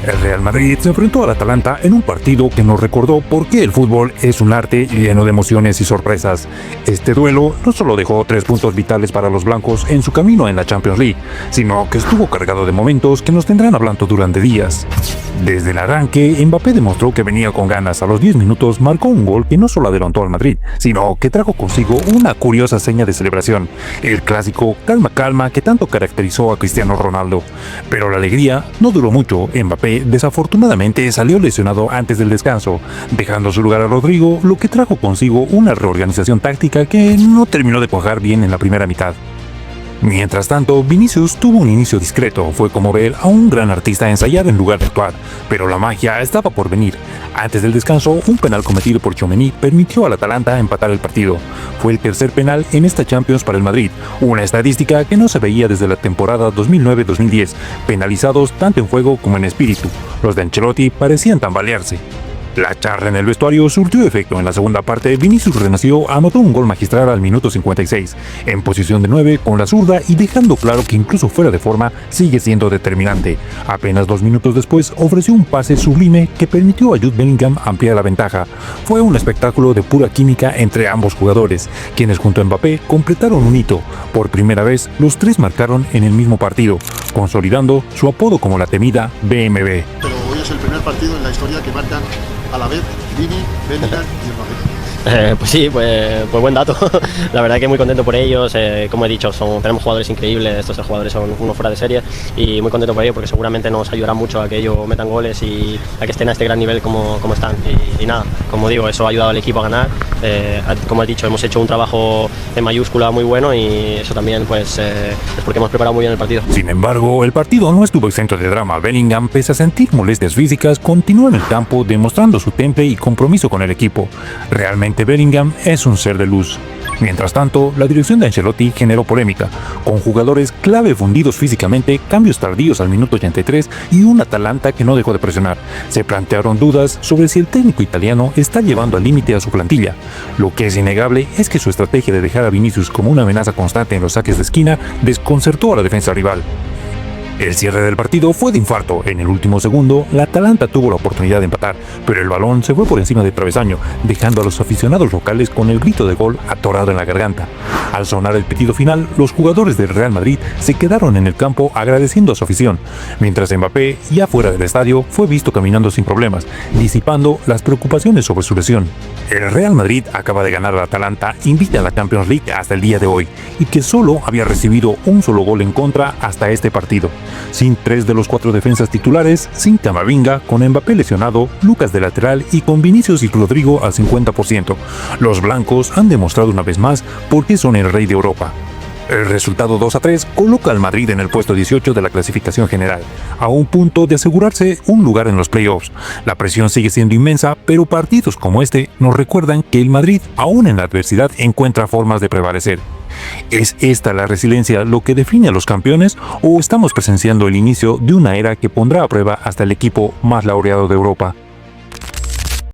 El Real Madrid se enfrentó al Atalanta en un partido que nos recordó por qué el fútbol es un arte lleno de emociones y sorpresas. Este duelo no solo dejó 3 puntos vitales para los blancos en su camino en la Champions League, sino que estuvo cargado de momentos que nos tendrán hablando durante días. Desde el arranque, Mbappé demostró que venía con ganas. A los 10 minutos marcó un gol que no solo adelantó al Madrid, sino que trajo consigo una curiosa seña de celebración, el clásico calma calma que tanto caracterizó a Cristiano Ronaldo. Pero la alegría no duró mucho. Mbappé desafortunadamente salió lesionado antes del descanso, dejando su lugar a Rodrigo, lo que trajo consigo una reorganización táctica que no terminó de cuajar bien en la primera mitad. Mientras tanto, Vinicius tuvo un inicio discreto. Fue como ver a un gran artista ensayar en lugar de actuar, pero la magia estaba por venir. Antes del descanso, un penal cometido por Tchouaméni permitió al Atalanta empatar el partido. Fue el tercer penal en esta Champions para el Madrid, una estadística que no se veía desde la temporada 2009-2010, penalizados tanto en juego como en espíritu. Los de Ancelotti parecían tambalearse. La charla en el vestuario surtió efecto. En la segunda parte, Vinicius renació, anotó un gol magistral al minuto 56, en posición de 9 con la zurda y dejando claro que incluso fuera de forma sigue siendo determinante. Apenas 2 minutos después ofreció un pase sublime que permitió a Jude Bellingham ampliar la ventaja. Fue un espectáculo de pura química entre ambos jugadores, quienes junto a Mbappé completaron un hito. Por primera vez, los tres marcaron en el mismo partido, consolidando su apodo como la temida BMB. Pero hoy es el primer partido en la historia que marcan a la vez Vini, Bellingham y Mbappé. Pues sí, pues buen dato. La verdad que muy contento por ellos. Como he dicho, tenemos jugadores increíbles, estos jugadores son unos fuera de serie y muy contento por ellos porque seguramente nos ayudará mucho a que ellos metan goles y a que estén a este gran nivel como están. Y nada, como digo, eso ha ayudado al equipo a ganar. Como he dicho, hemos hecho un trabajo en mayúscula muy bueno y eso también pues es porque hemos preparado muy bien el partido. Sin embargo, el partido no estuvo exento de drama. Bellingham, pese a sentir molestias físicas, continuó en el campo demostrando su temple y compromiso con el equipo. Realmente Bellingham es un ser de luz. Mientras tanto, la dirección de Ancelotti generó polémica, con jugadores clave fundidos físicamente, cambios tardíos al minuto 83 y un Atalanta que no dejó de presionar. Se plantearon dudas sobre si el técnico italiano está llevando al límite a su plantilla. Lo que es innegable es que su estrategia de dejar a Vinicius como una amenaza constante en los saques de esquina desconcertó a la defensa rival. El cierre del partido fue de infarto. En el último segundo, la Atalanta tuvo la oportunidad de empatar, pero el balón se fue por encima del travesaño, dejando a los aficionados locales con el grito de gol atorado en la garganta. Al sonar el pitido final, los jugadores del Real Madrid se quedaron en el campo agradeciendo a su afición, mientras Mbappé, ya fuera del estadio, fue visto caminando sin problemas, disipando las preocupaciones sobre su lesión. El Real Madrid acaba de ganar al Atalanta, invita a la Champions League hasta el día de hoy, y que solo había recibido un solo gol en contra hasta este partido. Sin 3 de los 4 defensas titulares, sin Camavinga, con Mbappé lesionado, Lucas de lateral y con Vinicius y Rodrigo al 50%. Los blancos han demostrado una vez más por qué son el rey de Europa. El resultado 2-3 coloca al Madrid en el puesto 18 de la clasificación general, a un punto de asegurarse un lugar en los playoffs. La presión sigue siendo inmensa, pero partidos como este nos recuerdan que el Madrid, aún en la adversidad, encuentra formas de prevalecer. ¿Es esta la resiliencia lo que define a los campeones o estamos presenciando el inicio de una era que pondrá a prueba hasta el equipo más laureado de Europa?